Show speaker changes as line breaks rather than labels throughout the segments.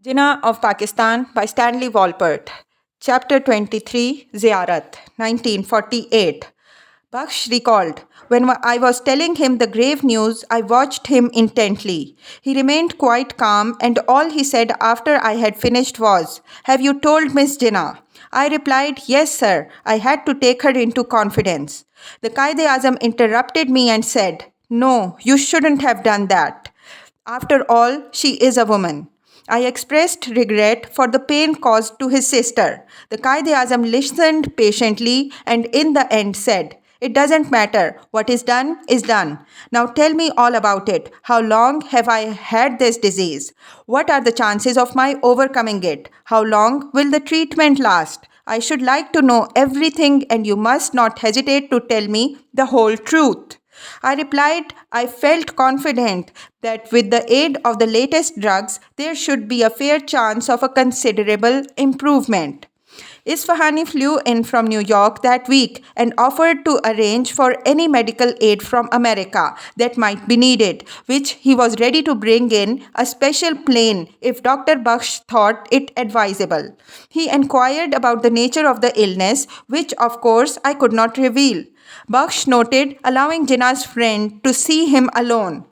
Jinnah of Pakistan by Stanley Wolpert. Chapter 23 Ziyarat, 1948. Baksh recalled, when I was telling him the grave news, I watched him intently. He remained quite calm, and all he said after I had finished was, "Have you told Miss Jinnah?" I replied, "Yes, sir. I had to take her into confidence." The Qaid-e-Azam interrupted me and said, "No, you shouldn't have done that. After all, she is a woman." I expressed regret for the pain caused to his sister. The Qaid-e-Azam listened patiently and in the end said, "It doesn't matter. What is done is done. Now tell me all about it. How long have I had this disease? What are the chances of my overcoming it? How long will the treatment last? I should like to know everything, and you must not hesitate to tell me the whole truth." I replied, I felt confident that with the aid of the latest drugs, there should be a fair chance of a considerable improvement. Isfahani flew in from New York that week and offered to arrange for any medical aid from America that might be needed, which he was ready to bring in a special plane if Dr. Baksh thought it advisable. He inquired about the nature of the illness, which of course I could not reveal. Baksh noted allowing Jinnah's friend to see him alone.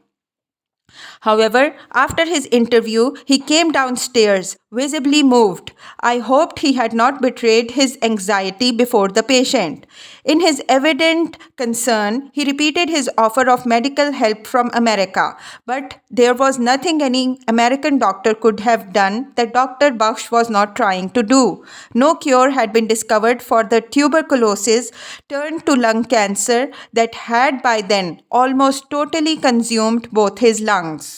However, after his interview, he came downstairs, visibly moved. I hoped he had not betrayed his anxiety before the patient. In his evident concern, he repeated his offer of medical help from America, but there was nothing any American doctor could have done that Dr. Baksh was not trying to do. No cure had been discovered for the tuberculosis turned to lung cancer that had by then almost totally consumed both his lungs.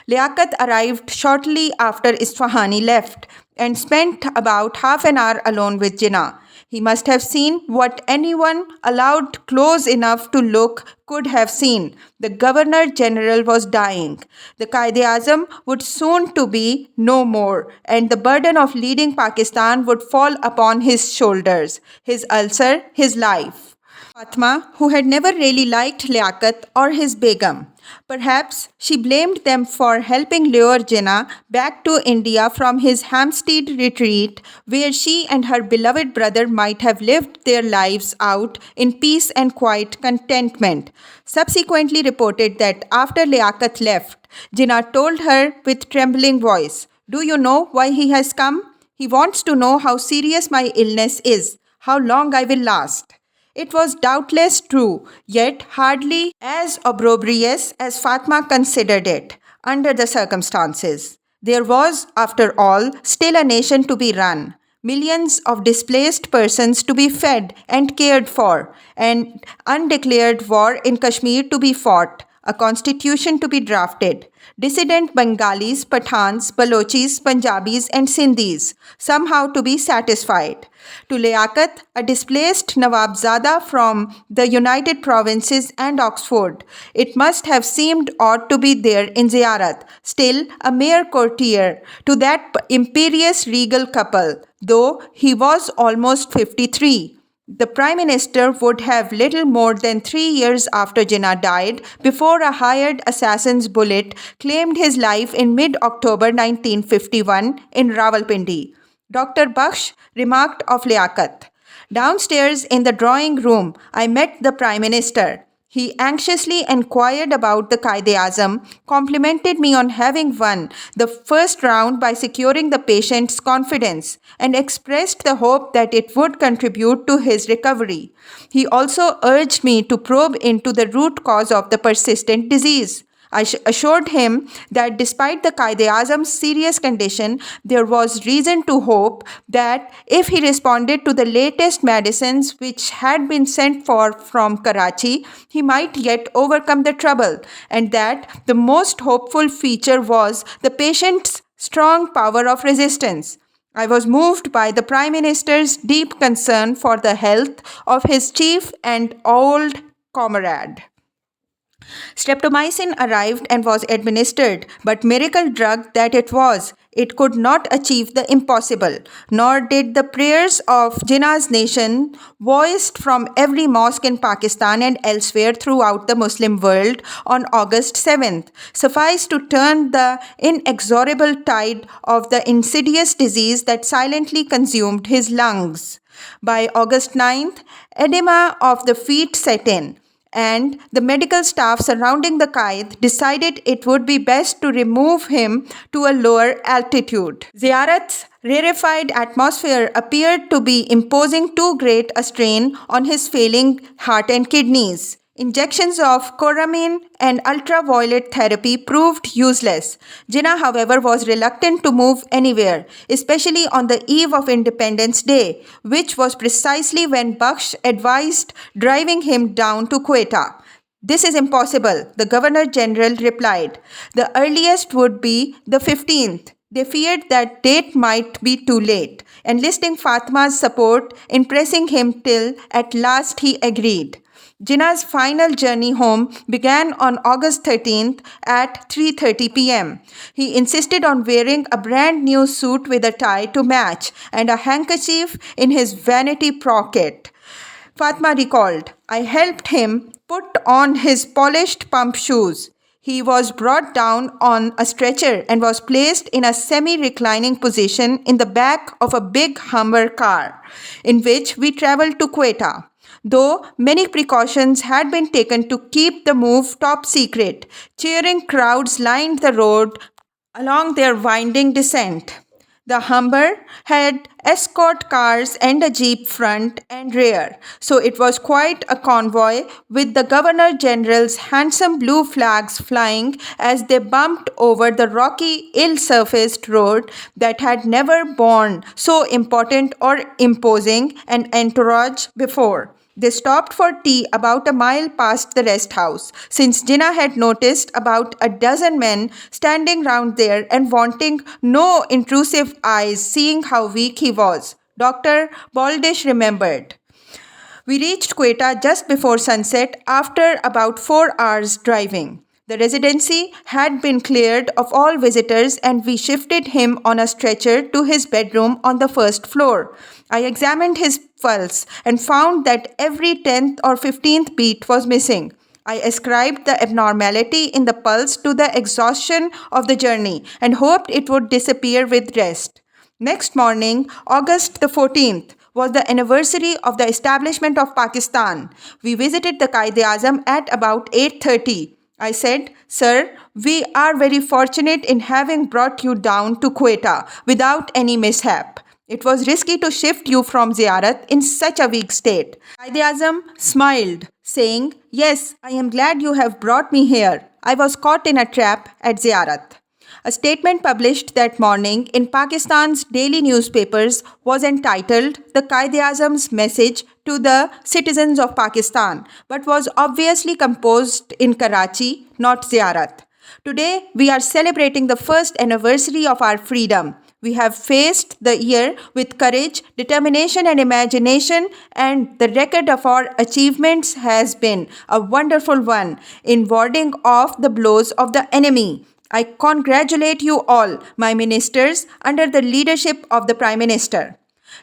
Liaquat arrived shortly after Isfahani left and spent about half an hour alone with Jinnah. He must have seen what anyone allowed close enough to look could have seen. The Governor General was dying. The Qaid-e-Azam would soon to be no more, and the burden of leading Pakistan would fall upon his shoulders, his ulcer, his life. Fatma, who had never really liked Liaquat or his Begum. Perhaps she blamed them for helping lure Jinnah back to India from his Hampstead retreat, where she and her beloved brother might have lived their lives out in peace and quiet contentment. Subsequently reported that after Liaquat left, Jinnah told her with trembling voice, "Do you know why he has come? He wants to know how serious my illness is, how long I will last." It was doubtless true, yet hardly as opprobrious as Fatma considered it under the circumstances. There was, after all, still a nation to be run, millions of displaced persons to be fed and cared for, an undeclared war in Kashmir to be fought, a constitution to be drafted, dissident Bengalis, Pathans, Balochis, Punjabis, and Sindhis somehow to be satisfied. To Liaquat, a displaced Nawabzada from the United Provinces and Oxford, it must have seemed odd to be there in Ziyarat, still a mere courtier to that imperious regal couple, though he was almost 53. The Prime Minister would have little more than 3 years after Jinnah died before a hired assassin's bullet claimed his life in mid-October 1951 in Rawalpindi. Dr. Baksh remarked of Liaquat, "Downstairs in the drawing room, I met the Prime Minister. He anxiously inquired about the Qaid-e-Azam, complimented me on having won the first round by securing the patient's confidence, and expressed the hope that it would contribute to his recovery. He also urged me to probe into the root cause of the persistent disease. I assured him that despite the Qaid-e-Azam's serious condition, there was reason to hope that if he responded to the latest medicines which had been sent for from Karachi, he might yet overcome the trouble, and that the most hopeful feature was the patient's strong power of resistance. I was moved by the Prime Minister's deep concern for the health of his chief and old comrade." Streptomycin arrived and was administered, but miracle drug that it was, it could not achieve the impossible, nor did the prayers of Jinnah's nation, voiced from every mosque in Pakistan and elsewhere throughout the Muslim world on August 7th, suffice to turn the inexorable tide of the insidious disease that silently consumed his lungs. By August 9th, edema of the feet set in, and the medical staff surrounding the Qaid decided it would be best to remove him to a lower altitude. Ziyarat's rarefied atmosphere appeared to be imposing too great a strain on his failing heart and kidneys. Injections of Coramine and ultraviolet therapy proved useless. Jinnah, however, was reluctant to move anywhere, especially on the eve of Independence Day, which was precisely when Baksh advised driving him down to Quetta. This is impossible, the Governor General replied. The earliest would be the 15th. They feared that date might be too late, enlisting Fatma's support in pressing him till at last he agreed. Jinnah's final journey home began on August 13th at 3:30 p.m. He insisted on wearing a brand new suit with a tie to match and a handkerchief in his vanity pocket. Fatma recalled, I helped him put on his polished pump shoes. He was brought down on a stretcher and was placed in a semi-reclining position in the back of a big Hummer car, in which we traveled to Quetta. Though many precautions had been taken to keep the move top secret, cheering crowds lined the road along their winding descent. The Humber had escort cars and a jeep front and rear, so it was quite a convoy with the Governor General's handsome blue flags flying as they bumped over the rocky, ill-surfaced road that had never borne so important or imposing an entourage before. They stopped for tea about a mile past the rest house, since Jinnah had noticed about a dozen men standing round there and wanting no intrusive eyes seeing how weak he was. Dr. Baldish remembered. We reached Quetta just before sunset after about 4 hours driving. The residency had been cleared of all visitors and we shifted him on a stretcher to his bedroom on the first floor. I examined his pulse and found that every 10th or 15th beat was missing. I ascribed the abnormality in the pulse to the exhaustion of the journey and hoped it would disappear with rest. Next morning, August the 14th, was the anniversary of the establishment of Pakistan. We visited the Qaid-e-Azam at about 8:30. I said, Sir, we are very fortunate in having brought you down to Quetta without any mishap. It was risky to shift you from Ziyarat in such a weak state. Qaid-e-Azam smiled, saying, Yes, I am glad you have brought me here. I was caught in a trap at Ziyarat. A statement published that morning in Pakistan's daily newspapers was entitled The Qaid-e-Azam's Message to the Citizens of Pakistan, but was obviously composed in Karachi, not Ziyarat. Today, we are celebrating the first anniversary of our freedom. We have faced the year with courage, determination and imagination, and the record of our achievements has been a wonderful one in warding off the blows of the enemy. I congratulate you all, my ministers, under the leadership of the Prime Minister.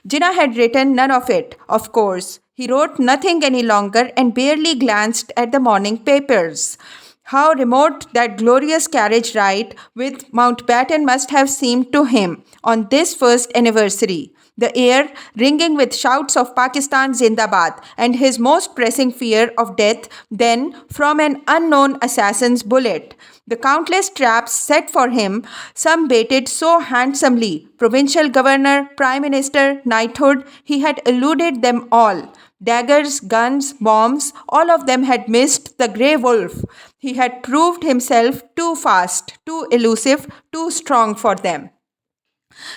Jinnah had written none of it, of course. He wrote nothing any longer and barely glanced at the morning papers. How remote that glorious carriage ride with Mountbatten must have seemed to him on this first anniversary. The air ringing with shouts of Pakistan Zindabad and his most pressing fear of death then from an unknown assassin's bullet. The countless traps set for him, some baited so handsomely, provincial governor, prime minister, knighthood, he had eluded them all. Daggers, guns, bombs, all of them had missed the grey wolf. He had proved himself too fast, too elusive, too strong for them.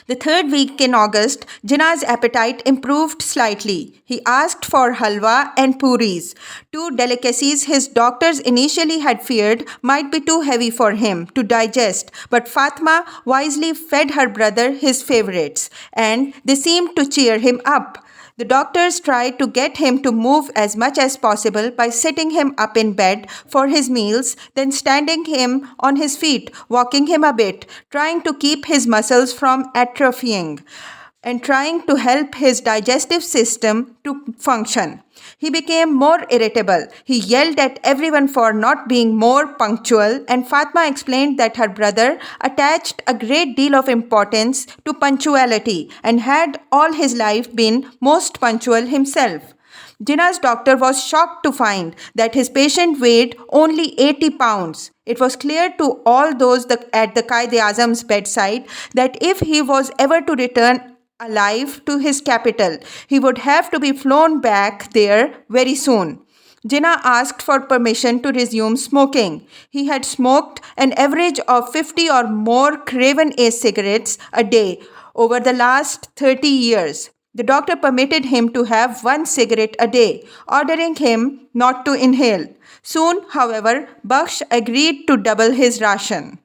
The third week in August, Jinnah's appetite improved slightly. He asked for halwa and puris, two delicacies his doctors initially had feared might be too heavy for him to digest, but Fatma wisely fed her brother his favorites, and they seemed to cheer him up. The doctors tried to get him to move as much as possible by sitting him up in bed for his meals, then standing him on his feet, walking him a bit, trying to keep his muscles from atrophying and trying to help his digestive system to function. He became more irritable. He yelled at everyone for not being more punctual, and Fatma explained that her brother attached a great deal of importance to punctuality and had all his life been most punctual himself. Jinnah's doctor was shocked to find that his patient weighed only 80 pounds. It was clear to all those at the Qaid-e-Azam's bedside that if he was ever to return alive to his capital, he would have to be flown back there very soon. Jinnah asked for permission to resume smoking. He had smoked an average of 50 or more Craven Ace cigarettes a day over the last 30 years. The doctor permitted him to have one cigarette a day, ordering him not to inhale. Soon, however, Bakhsh agreed to double his ration.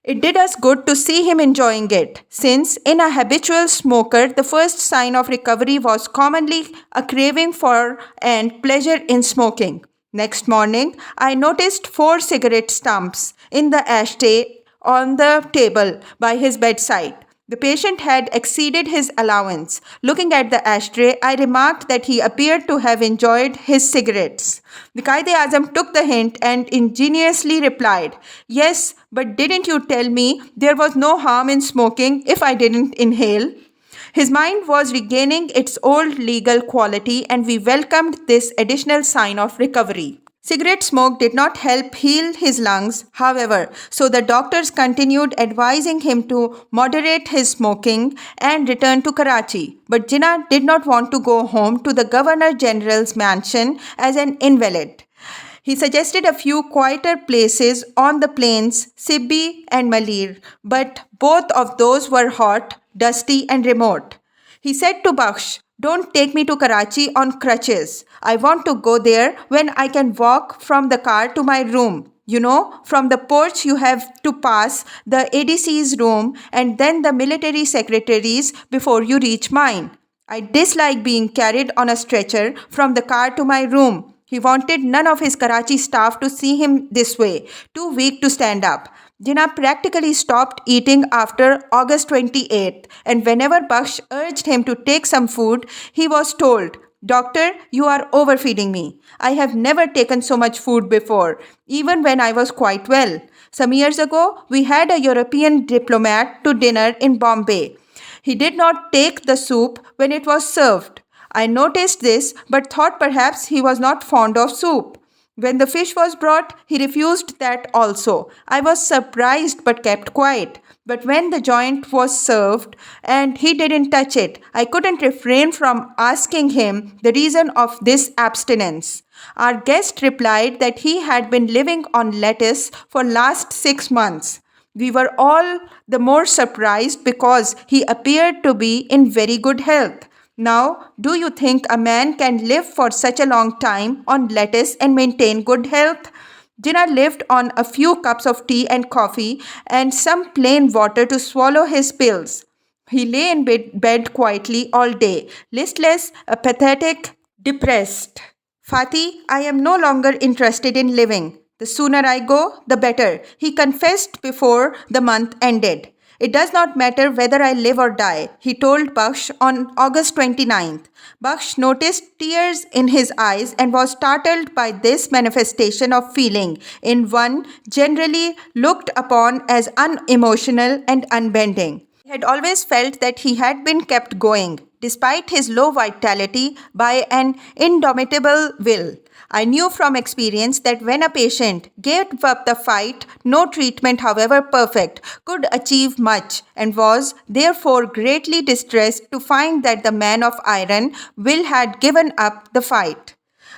It did us good to see him enjoying it, since in a habitual smoker, the first sign of recovery was commonly a craving for and pleasure in smoking. Next morning, I noticed 4 cigarette stumps in the ashtray on the table by his bedside. The patient had exceeded his allowance. Looking at the ashtray, I remarked that he appeared to have enjoyed his cigarettes. The Qaid-e-Azam took the hint and ingeniously replied, "Yes, but didn't you tell me there was no harm in smoking if I didn't inhale?" His mind was regaining its old legal quality, and we welcomed this additional sign of recovery. Cigarette smoke did not help heal his lungs, however, so the doctors continued advising him to moderate his smoking and return to Karachi. But Jinnah did not want to go home to the Governor General's mansion as an invalid. He suggested a few quieter places on the plains, Sibbi and Malir, but both of those were hot, dusty and remote. He said to Bakhsh, "Don't take me to Karachi on crutches. I want to go there when I can walk from the car to my room. You know, from the porch you have to pass the ADC's room and then the military secretary's before you reach mine. I dislike being carried on a stretcher from the car to my room." He wanted none of his Karachi staff to see him this way, too weak to stand up. Jinnah practically stopped eating after August 28th, and whenever Bakhsh urged him to take some food, he was told, "Doctor, you are overfeeding me. I have never taken so much food before, even when I was quite well. Some years ago, we had a European diplomat to dinner in Bombay. He did not take the soup when it was served. I noticed this, but thought perhaps he was not fond of soup. When the fish was brought, he refused that also. I was surprised but kept quiet. But when the joint was served and he didn't touch it, I couldn't refrain from asking him the reason of this abstinence. Our guest replied that he had been living on lettuce for last 6 months. We were all the more surprised because he appeared to be in very good health. Now, do you think a man can live for such a long time on lettuce and maintain good health?" Jinnah lived on a few cups of tea and coffee and some plain water to swallow his pills. He lay in bed quietly all day, listless, apathetic, depressed. "Fati, I am no longer interested in living. The sooner I go, the better," he confessed before the month ended. "It does not matter whether I live or die," he told Bakhsh on August 29th. Bakhsh noticed tears in his eyes and was startled by this manifestation of feeling in one generally looked upon as unemotional and unbending. He had always felt that he had been kept going, despite his low vitality, by an indomitable will. I knew from experience that when a patient gave up the fight, no treatment, however perfect, could achieve much, and was therefore greatly distressed to find that the man of iron will had given up the fight.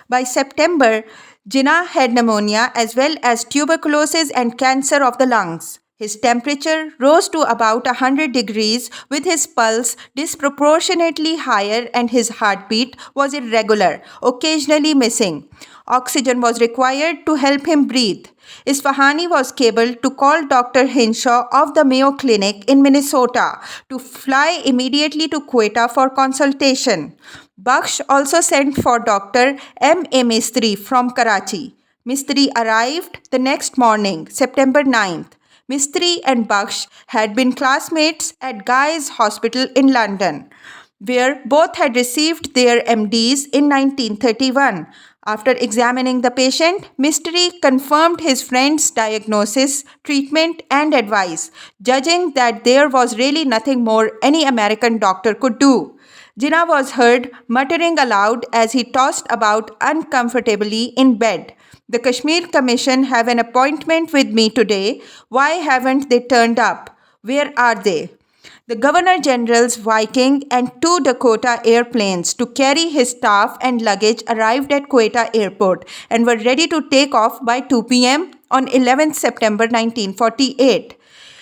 By September, Jinnah had pneumonia as well as tuberculosis and cancer of the lungs. His temperature rose to about 100 degrees, with his pulse disproportionately higher, and his heartbeat was irregular, occasionally missing. Oxygen was required to help him breathe. Isfahani was cabled to call Dr. Hinshaw of the Mayo Clinic in Minnesota to fly immediately to Quetta for consultation. Baksh also sent for Dr. M. A. Mistry from Karachi. Mistry arrived the next morning, September 9th. Mistry and Baksh had been classmates at Guy's Hospital in London, where both had received their MDs in 1931. After examining the patient, Mistry confirmed his friend's diagnosis, treatment, and advice, judging that there was really nothing more any American doctor could do. Jinnah was heard muttering aloud as he tossed about uncomfortably in bed. The Kashmir Commission have an appointment with me today. Why haven't they turned up? Where are they? The Governor General's Viking and two Dakota airplanes to carry his staff and luggage arrived at Quetta Airport and were ready to take off by 2 p.m. on 11th September 1948.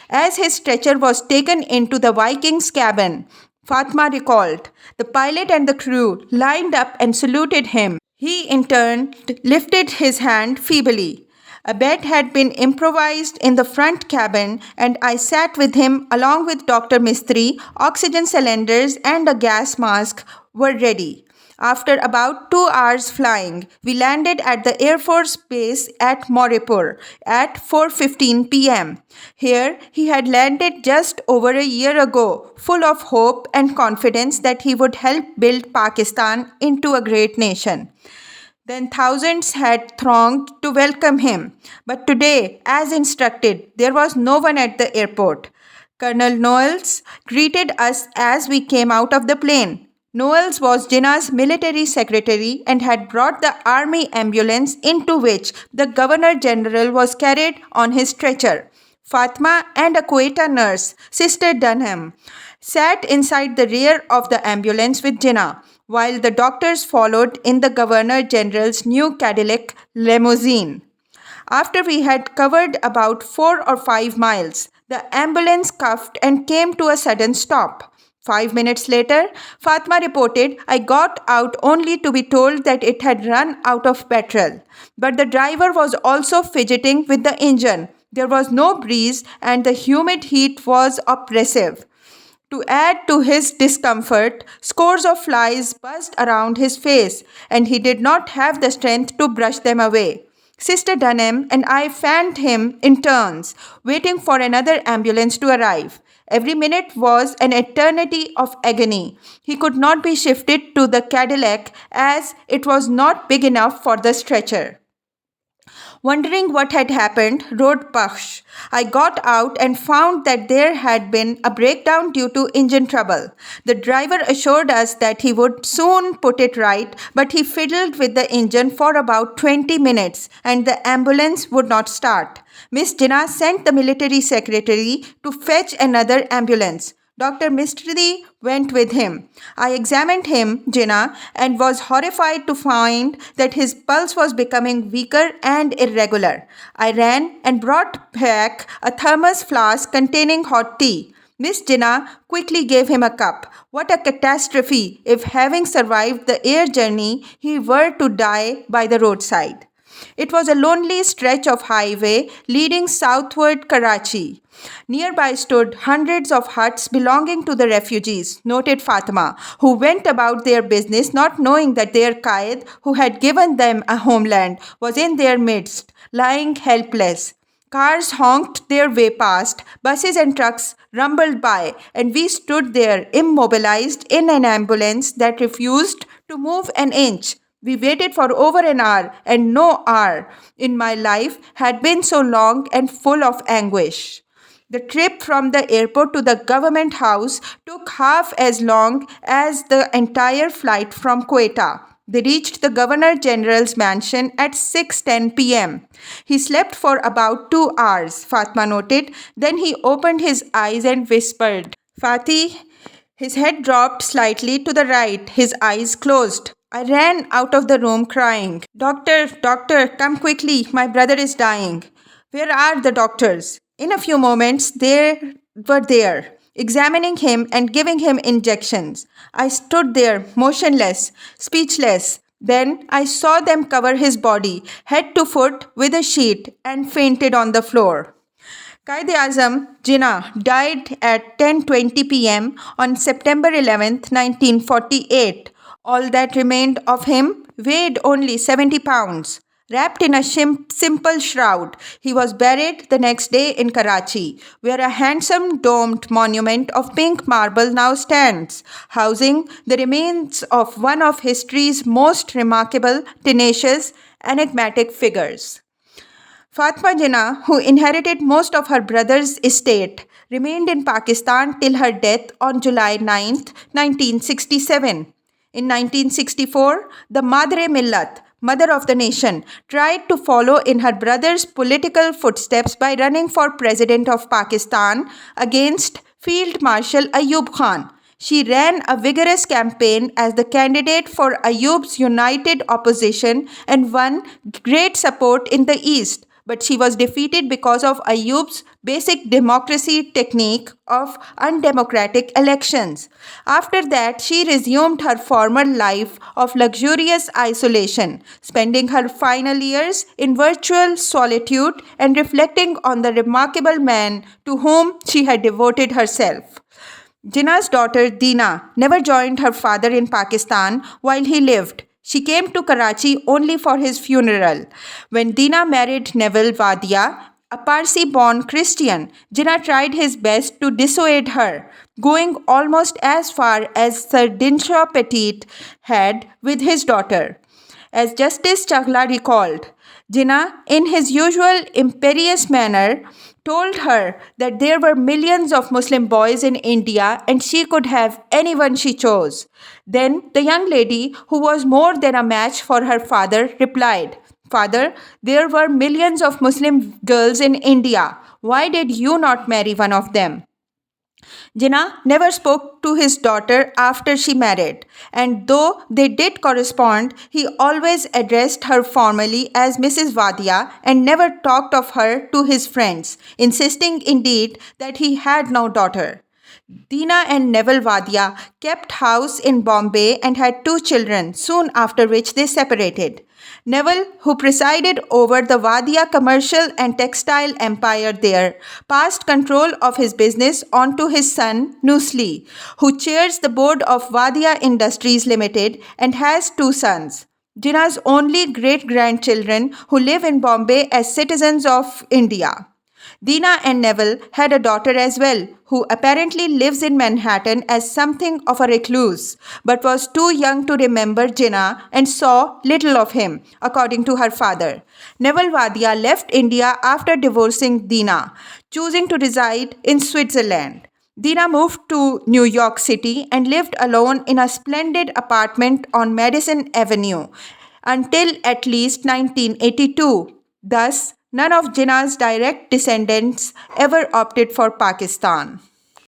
As his stretcher was taken into the Viking's cabin, Fatma recalled, the pilot and the crew lined up and saluted him. He in turn lifted his hand feebly. A bed had been improvised in the front cabin, and I sat with him along with Dr. Mistry. Oxygen cylinders and a gas mask were ready. After about 2 hours flying, we landed at the Air Force Base at Moripur at 4:15 p.m. Here, he had landed just over a year ago, full of hope and confidence that he would help build Pakistan into a great nation. Then thousands had thronged to welcome him. But today, as instructed, there was no one at the airport. Colonel Knowles greeted us as we came out of the plane. Knowles was Jinnah's military secretary and had brought the army ambulance into which the Governor General was carried on his stretcher. Fatma and a Quetta nurse, Sister Dunham, sat inside the rear of the ambulance with Jinnah, while the doctors followed in the Governor General's new Cadillac limousine. After we had covered about 4 or 5 miles, the ambulance cuffed and came to a sudden stop. 5 minutes later, Fatma reported, I got out only to be told that it had run out of petrol. But the driver was also fidgeting with the engine. There was no breeze and the humid heat was oppressive. To add to his discomfort, scores of flies buzzed around his face, and he did not have the strength to brush them away. Sister Dunham and I fanned him in turns, waiting for another ambulance to arrive. Every minute was an eternity of agony. He could not be shifted to the Cadillac as it was not big enough for the stretcher. Wondering what had happened, wrote Baksh, I got out and found that there had been a breakdown due to engine trouble. The driver assured us that he would soon put it right, but he fiddled with the engine for about 20 minutes and the ambulance would not start. Miss Jinnah sent the military secretary to fetch another ambulance. Dr. Mistry went with him. I examined him, Jinnah, and was horrified to find that his pulse was becoming weaker and irregular. I ran and brought back a thermos flask containing hot tea. Miss Jinnah quickly gave him a cup. What a catastrophe if, having survived the air journey, he were to die by the roadside. It was a lonely stretch of highway leading southward Karachi. Nearby stood hundreds of huts belonging to the refugees, noted Fatima, who went about their business not knowing that their Qaid, who had given them a homeland, was in their midst, lying helpless. Cars honked their way past, buses and trucks rumbled by, and we stood there immobilized in an ambulance that refused to move an inch. We waited for over an hour, and no hour in my life had been so long and full of anguish. The trip from the airport to the government house took half as long as the entire flight from Quetta. They reached the Governor General's mansion at 6:10 p.m. He slept for about 2 hours, Fatma noted. Then he opened his eyes and whispered, Fatih. His head dropped slightly to the right, his eyes closed. I ran out of the room crying, Doctor, come quickly, my brother is dying. Where are the doctors? In a few moments, they were there, examining him and giving him injections. I stood there, motionless, speechless. Then I saw them cover his body, head to foot, with a sheet and fainted on the floor. Quaid-e-Azam Jinnah died at 10:20 p.m. on September 11, 1948. All that remained of him weighed only 70 pounds. Wrapped in a simple shroud, he was buried the next day in Karachi, where a handsome domed monument of pink marble now stands, housing the remains of one of history's most remarkable, tenacious, enigmatic figures. Fatma Jinnah, who inherited most of her brother's estate, remained in Pakistan till her death on July 9, 1967. In 1964, the Madre Millat, Mother of the Nation, tried to follow in her brother's political footsteps by running for President of Pakistan against Field Marshal Ayub Khan. She ran a vigorous campaign as the candidate for Ayub's united opposition and won great support in the East, but she was defeated because of Ayub's basic democracy technique of undemocratic elections. After that, she resumed her former life of luxurious isolation, spending her final years in virtual solitude and reflecting on the remarkable man to whom she had devoted herself. Jinnah's daughter Dina never joined her father in Pakistan while he lived. She came to Karachi only for his funeral. When Dina married Neville Wadia, a Parsi born Christian, Jinnah tried his best to dissuade her, going almost as far as Sir Dinshaw Petit had with his daughter. As Justice Chagla recalled, Jinnah, in his usual imperious manner, told her that there were millions of Muslim boys in India and she could have anyone she chose. Then the young lady, who was more than a match for her father, replied, "Father, there were millions of Muslim girls in India. Why did you not marry one of them?" Jinnah never spoke to his daughter after she married, and though they did correspond, he always addressed her formally as Mrs. Wadia and never talked of her to his friends, insisting indeed that he had no daughter. Dina and Neville Wadia kept house in Bombay and had two children, soon after which they separated. Neville, who presided over the Wadia commercial and textile empire there, passed control of his business on to his son Nusli, who chairs the board of Wadia Industries Limited and has two sons. Jinnah's only great-grandchildren who live in Bombay as citizens of India. Dina and Neville had a daughter as well, who apparently lives in Manhattan as something of a recluse, but was too young to remember Jinnah and saw little of him, according to her father. Neville Wadia left India after divorcing Dina, choosing to reside in Switzerland. Dina moved to New York City and lived alone in a splendid apartment on Madison Avenue until at least 1982. Thus, none of Jinnah's direct descendants ever opted for Pakistan.